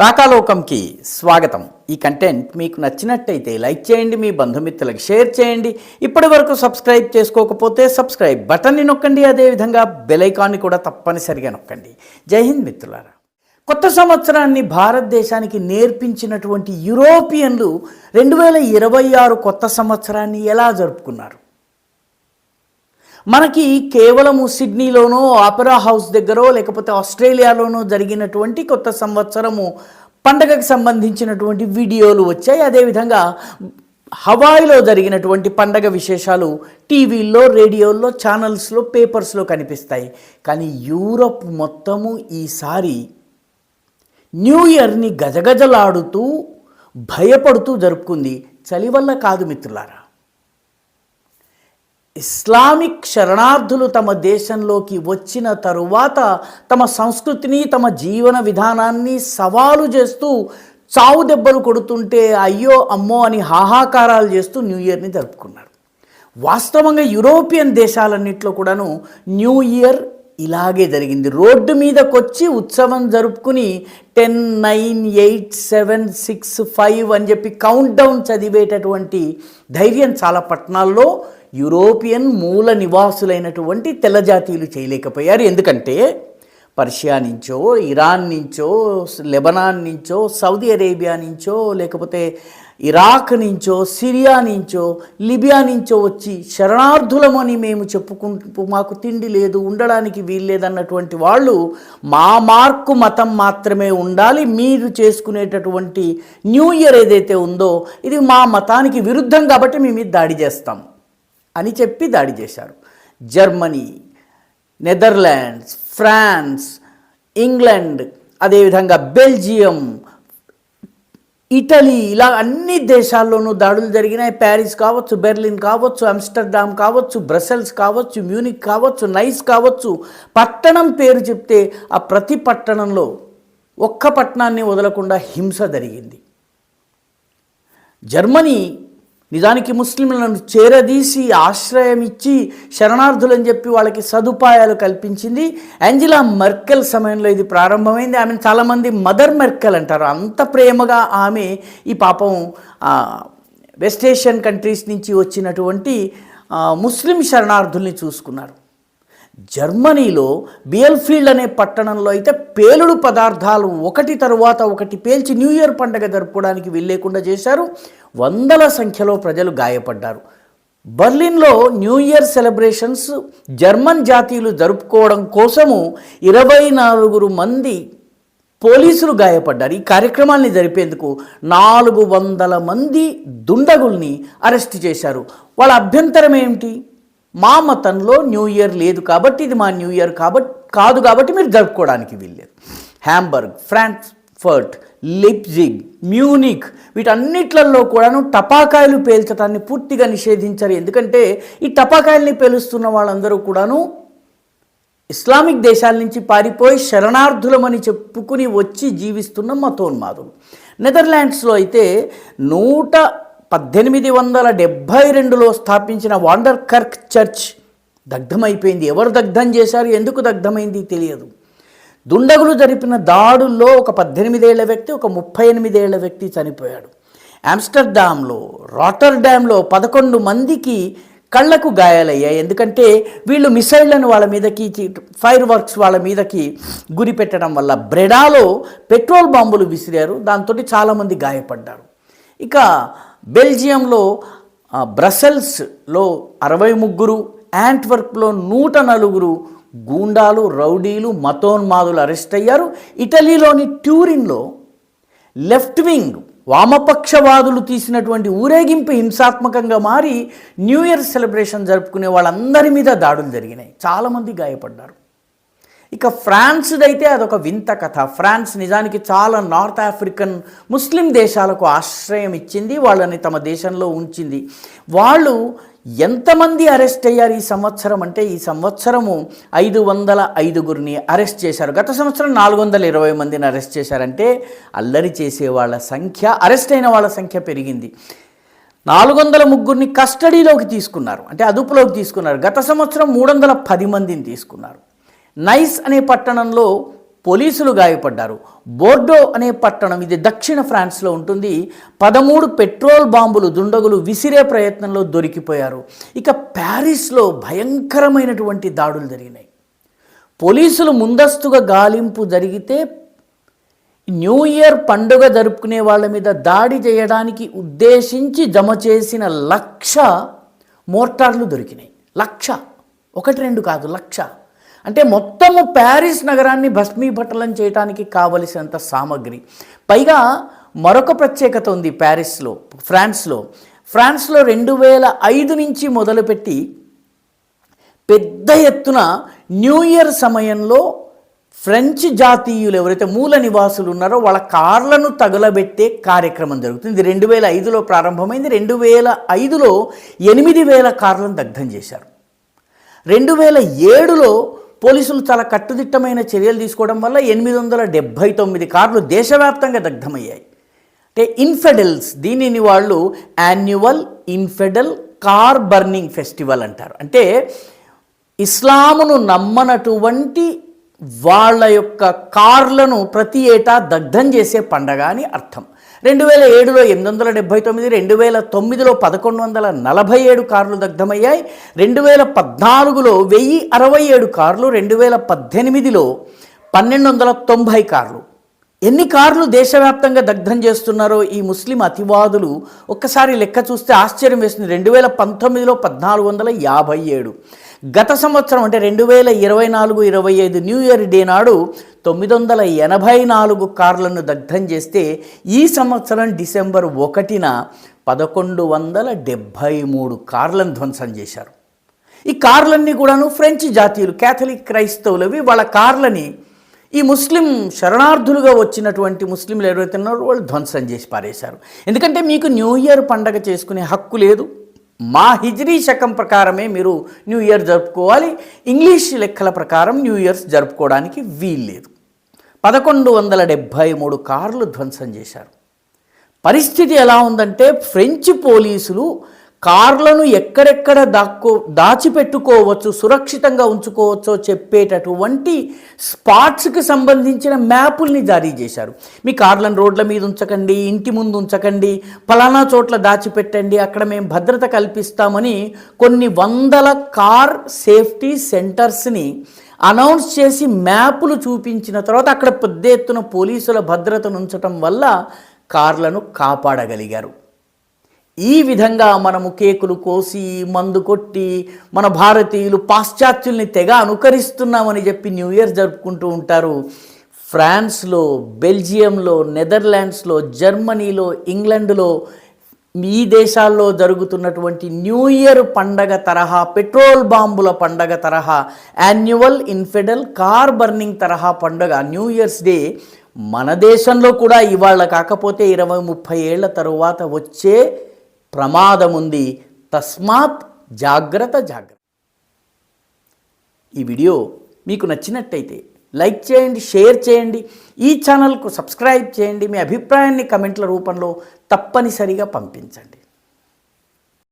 రాకాలోకంకి స్వాగతం. ఈ కంటెంట్ మీకు నచ్చినట్టయితే లైక్ చేయండి, మీ బంధుమిత్రులకు షేర్ చేయండి. ఇప్పటి వరకు సబ్స్క్రైబ్ చేసుకోకపోతే సబ్స్క్రైబ్ బటన్ని నొక్కండి, అదేవిధంగా బెల్ ఐకాన్ని కూడా తప్పనిసరిగా నొక్కండి. జై హింద్ మిత్రులారా. కొత్త సంవత్సరాన్ని భారతదేశానికి నేర్పించినటువంటి యూరోపియన్లు 2026 కొత్త సంవత్సరాన్ని ఎలా జరుపుకున్నారు? మనకి కేవలము సిడ్నీలోనో ఆపెరా హౌస్ దగ్గర లేకపోతే ఆస్ట్రేలియాలోనో జరిగినటువంటి కొత్త సంవత్సరము పండగకు సంబంధించినటువంటి వీడియోలు వచ్చాయి. అదేవిధంగా హవాయిలో జరిగినటువంటి పండగ విశేషాలు టీవీల్లో, రేడియోల్లో, ఛానల్స్లో, పేపర్స్లో కనిపిస్తాయి. కానీ యూరప్ మొత్తము ఈసారి న్యూ ఇయర్ని గజగజలాడుతూ భయపడుతూ జరుపుకుంది. చలి వల్ల కాదు మిత్రులారా. ఇస్లామిక్ శరణార్థులు తమ దేశంలోకి వచ్చిన తరువాత తమ సంస్కృతిని, తమ జీవన విధానాన్ని సవాలు చేస్తూ చావు దెబ్బలు కొడుతుంటే అయ్యో అమ్మో అని హాహాకారాలు చేస్తూ న్యూ ఇయర్ని జరుపుకున్నారు. వాస్తవంగా యూరోపియన్ దేశాలన్నింటిలో కూడాను న్యూ ఇయర్ ఇలాగే జరిగింది. రోడ్డు మీదకొచ్చి ఉత్సవం జరుపుకుని 10, 9, 8, 7, 6, 5 అని చెప్పి కౌంట్ డౌన్ చదివేటటువంటి ధైర్యం చాలా పట్టణాల్లో యూరోపియన్ మూల నివాసులైనటువంటి తెల్లజాతీయులు చేయలేకపోయారు. ఎందుకంటే పర్షియా నుంచో, ఇరాన్ నుంచో, లెబనాన్ నుంచో, సౌదీ అరేబియా నుంచో, లేకపోతే ఇరాక్ నుంచో, సిరియా నుంచో, లిబియా నుంచో వచ్చి శరణార్థులమని మేము చెప్పుకుంటూ మాకు తిండి లేదు, ఉండడానికి వీల్లేదన్నటువంటి వాళ్ళు మా మార్కు మతం మాత్రమే ఉండాలి, మీరు చేసుకునేటటువంటి న్యూ ఇయర్ ఏదైతే ఉందో ఇది మా మతానికి విరుద్ధం కాబట్టి మేము మీద దాడి చేస్తాం అని చెప్పి దాడి చేశారు. జర్మనీ, నెదర్లాండ్స్, ఫ్రాన్స్, ఇంగ్లాండ్, అదేవిధంగా బెల్జియం, ఇటలీ, ఇలా అన్ని దేశాల్లోనూ దాడులు జరిగినాయి. ప్యారిస్ కావచ్చు, బెర్లిన్ కావచ్చు, ఆమ్స్టర్డామ్ కావచ్చు, బ్రసెల్స్ కావచ్చు, మ్యూనిక్ కావచ్చు, నైస్ కావచ్చు, పట్టణం పేరు చెప్తే ఆ ప్రతి పట్టణంలో ఒక్క పట్టణాన్ని వదలకుండా హింస జరిగింది. జర్మనీ నిజానికి ముస్లింలను చేరదీసి ఆశ్రయం ఇచ్చి శరణార్థులని చెప్పి వాళ్ళకి సదుపాయాలు కల్పించింది. యాంజెలా మెర్కెల్ సమయంలో ఇది ప్రారంభమైంది. ఆమెను చాలామంది మదర్ మెర్కెల్ అంటారు. అంత ప్రేమగా ఆమె ఈ పాపం వెస్ట్ ఏషియన్ కంట్రీస్ నుంచి వచ్చినటువంటి ముస్లిం శరణార్థుల్ని చూసుకున్నారు. జర్మనీలో బియల్ఫీల్డ్ అనే పట్టణంలో అయితే పేలుడు పదార్థాలు ఒకటి తరువాత ఒకటి పేల్చి న్యూ ఇయర్ పండుగ జరుపుకోవడానికి వీల్లేకుండా చేశారు. వందల సంఖ్యలో ప్రజలు గాయపడ్డారు. బర్లిన్లో న్యూ ఇయర్ సెలబ్రేషన్స్ జర్మన్ జాతీయులు జరుపుకోవడం కోసము 24 మంది పోలీసులు గాయపడ్డారు. ఈ కార్యక్రమాల్ని జరిపేందుకు 400 మంది దుండగుల్ని అరెస్ట్ చేశారు. వాళ్ళ అభ్యంతరం ఏమిటి? మా మతంలో న్యూ ఇయర్ లేదు కాబట్టి, ఇది మా న్యూ ఇయర్ కాదు కాబట్టి మీరు జరుపుకోవడానికి వీల్లేదు. హ్యాంబర్గ్, ఫ్రాంక్ఫర్ట్, లిప్జిగ్, మ్యూనిక్ వీటన్నిట్లలో కూడాను టపాకాయలు పేల్చడాన్ని పూర్తిగా నిషేధించారు. ఎందుకంటే ఈ టపాకాయల్ని పేలుస్తున్న వాళ్ళందరూ కూడాను ఇస్లామిక్ దేశాల నుంచి పారిపోయి శరణార్థులమని చెప్పుకుని వచ్చి జీవిస్తున్న మతోన్మాదులు. నెదర్లాండ్స్లో అయితే 1872లో స్థాపించిన వాండర్ కర్క్ చర్చ్ దగ్ధమైపోయింది. ఎవరు దగ్ధం చేశారు, ఎందుకు దగ్ధమైంది తెలియదు. దుండగులు జరిపిన దాడుల్లో ఒక 18 ఏళ్ల వ్యక్తి, ఒక 38 ఏళ్ల వ్యక్తి చనిపోయాడు. ఆమ్స్టర్డామ్లో, రాటర్డామ్లో 11 మందికి కళ్ళకు గాయాలయ్యాయి. ఎందుకంటే వీళ్ళు మిసైళ్లను వాళ్ళ మీదకి, ఫైర్ వర్క్స్ వాళ్ళ మీదకి గురి పెట్టడం వల్ల. బ్రెడాలో పెట్రోల్ బాంబులు విసిరారు, దాంతో చాలామంది గాయపడ్డారు. ఇక బెల్జియంలో బ్రసెల్స్లో 63, యాంట్వర్ప్లో 104 గూండాలు, రౌడీలు, మతోన్మాదులు అరెస్ట్ అయ్యారు. ఇటలీలోని ట్యూరిన్లో లెఫ్ట్ వింగ్ వామపక్షవాదులు తీసినటువంటి ఊరేగింపు హింసాత్మకంగా మారి న్యూ ఇయర్ సెలబ్రేషన్ జరుపుకునే వాళ్ళందరి మీద దాడులు జరిగినాయి. చాలామంది గాయపడ్డారు. ఇక ఫ్రాన్స్దైతే అదొక వింత కథ. ఫ్రాన్స్ నిజానికి చాలా నార్త్ ఆఫ్రికన్ ముస్లిం దేశాలకు ఆశ్రయం ఇచ్చింది, వాళ్ళని తమ దేశంలో ఉంచింది. వాళ్ళు ఎంతమంది అరెస్ట్ అయ్యారు ఈ సంవత్సరం అంటే, ఈ సంవత్సరము 505 అరెస్ట్ చేశారు. గత సంవత్సరం 420 మందిని అరెస్ట్ చేశారంటే అల్లరి చేసే వాళ్ళ సంఖ్య, అరెస్ట్ అయిన వాళ్ళ సంఖ్య పెరిగింది. 403 కస్టడీలోకి తీసుకున్నారు, అంటే అదుపులోకి తీసుకున్నారు. గత సంవత్సరం 310 మందిని తీసుకున్నారు. నైస్ అనే పట్టణంలో పోలీసులు గాయపడ్డారు. బోర్డో అనే పట్టణం, ఇది దక్షిణ ఫ్రాన్స్లో ఉంటుంది, 13 పెట్రోల్ బాంబులు దుండగులు విసిరే ప్రయత్నంలో దొరికిపోయారు. ఇక ప్యారిస్లో భయంకరమైనటువంటి దాడులు జరిగినాయి. పోలీసులు ముందస్తుగా గాలింపు జరిగితే న్యూ ఇయర్ పండుగ జరుపుకునే వాళ్ళ మీద దాడి చేయడానికి ఉద్దేశించి జమ చేసిన 1,00,000 మోర్టార్లు దొరికినాయి. 1,00,000, 1-2 కాదు, 1,00,000. అంటే మొత్తము ప్యారిస్ నగరాన్ని భస్మీపటలం చేయడానికి కావలసినంత సామగ్రి. పైగా మరొక ప్రత్యేకత ఉంది ప్యారిస్లో, ఫ్రాన్స్లో 2005 నుంచి మొదలుపెట్టి పెద్ద ఎత్తున న్యూ ఇయర్ సమయంలో ఫ్రెంచ్ జాతీయులు ఎవరైతే మూల నివాసులు ఉన్నారో వాళ్ళ కార్లను తగలబెట్టే కార్యక్రమం జరుగుతుంది. 2005లో ప్రారంభమైంది. 2005లో 8,000 కార్లను దగ్ధం చేశారు. 2007లో పోలీసులు చాలా కట్టుదిట్టమైన చర్యలు తీసుకోవడం వల్ల 879 కార్లు దేశవ్యాప్తంగా దగ్ధమయ్యాయి. అంటే ఇన్ఫెడెల్స్, దీనిని వాళ్ళు యాన్యువల్ ఇన్ఫెడెల్ కార్ బర్నింగ్ ఫెస్టివల్ అంటారు. అంటే ఇస్లామును నమ్మనటువంటి వాళ్ళ యొక్క కార్లను ప్రతి ఏటా దగ్ధం చేసే పండగ అని అర్థం. 2007లో 879, 2009లో 1,147 కార్లు దగ్ధమయ్యాయి, 2014లో 1,067 కార్లు, 2018లో 1,290 కార్లు. ఎన్ని కార్లు దేశవ్యాప్తంగా దగ్ధం చేస్తున్నారో ఈ ముస్లిం అతివాదులు ఒక్కసారి లెక్క చూస్తే ఆశ్చర్యం వేస్తుంది. 2019లో 1,457, గత సంవత్సరం అంటే 2024-25 న్యూ ఇయర్ డే నాడు 984 కార్లను దగ్ధం చేస్తే ఈ సంవత్సరం డిసెంబర్ 1న 1,173 కార్లను ధ్వంసం చేశారు. ఈ కార్లన్నీ కూడాను ఫ్రెంచ్ జాతీయులు, క్యాథలిక్ క్రైస్తవులవి. వాళ్ళ కార్లని ఈ ముస్లిం శరణార్థులుగా వచ్చినటువంటి ముస్లింలు ఎవరైతే ఉన్నారో వాళ్ళు ధ్వంసం చేసి పారేశారు. ఎందుకంటే మీకు న్యూ ఇయర్ పండగ చేసుకునే హక్కు లేదు. మా హిజ్రీ శకం ప్రకారమే మీరు న్యూ ఇయర్ జరుపుకోవాలి. ఇంగ్లీష్ లెక్కల ప్రకారం న్యూ ఇయర్స్ జరుపుకోవడానికి వీల్లేదు. 1,173 కార్లు ధ్వంసం చేశారు. పరిస్థితి ఎలా ఉందంటే ఫ్రెంచ్ పోలీసులు కార్లను ఎక్కడెక్కడ దాచిపెట్టుకోవచ్చు, సురక్షితంగా ఉంచుకోవచ్చో చెప్పేటటువంటి స్పాట్స్కి సంబంధించిన మ్యాపుల్ని జారీ చేశారు. మీ కార్లను రోడ్ల మీద ఉంచకండి, ఇంటి ముందు ఉంచకండి, ఫలానా చోట్ల దాచిపెట్టండి, అక్కడ మేము భద్రత కల్పిస్తామని కొన్ని వందల కార్ సేఫ్టీ సెంటర్స్ని అనౌన్స్ చేసి మ్యాపులు చూపించిన తర్వాత అక్కడ పెద్ద ఎత్తున పోలీసుల భద్రతను ఉంచటం వల్ల కార్లను కాపాడగలిగారు. ఈ విధంగా మనము కేకులు కోసి మందు కొట్టి మన భారతీయులు పాశ్చాత్యుల్ని తెగ అనుకరిస్తున్నామని చెప్పి న్యూ ఇయర్ జరుపుకుంటూ ఉంటారు. ఫ్రాన్స్లో, బెల్జియంలో, నెదర్లాండ్స్లో, జర్మనీలో, ఇంగ్లాండ్లో, ఈ దేశాల్లో జరుగుతున్నటువంటి న్యూ ఇయర్ పండగ తరహా, పెట్రోల్ బాంబుల పండగ తరహా, యాన్యువల్ ఇన్ఫెడెల్ కార్ బర్నింగ్ తరహా పండగ న్యూ ఇయర్స్ డే మన దేశంలో కూడా ఇవాళ కాకపోతే 20-30 ఏళ్ల తరువాత వచ్చే ప్రమాదం ఉంది. తస్మాత్ జాగ్రత్త. ఈ వీడియో మీకు నచ్చినట్టయితే లైక్ చేయండి, షేర్ చేయండి, ఈ ఛానల్కు సబ్స్క్రైబ్ చేయండి. మీ అభిప్రాయాన్ని కమెంట్ల రూపంలో తప్పనిసరిగా పంపించండి.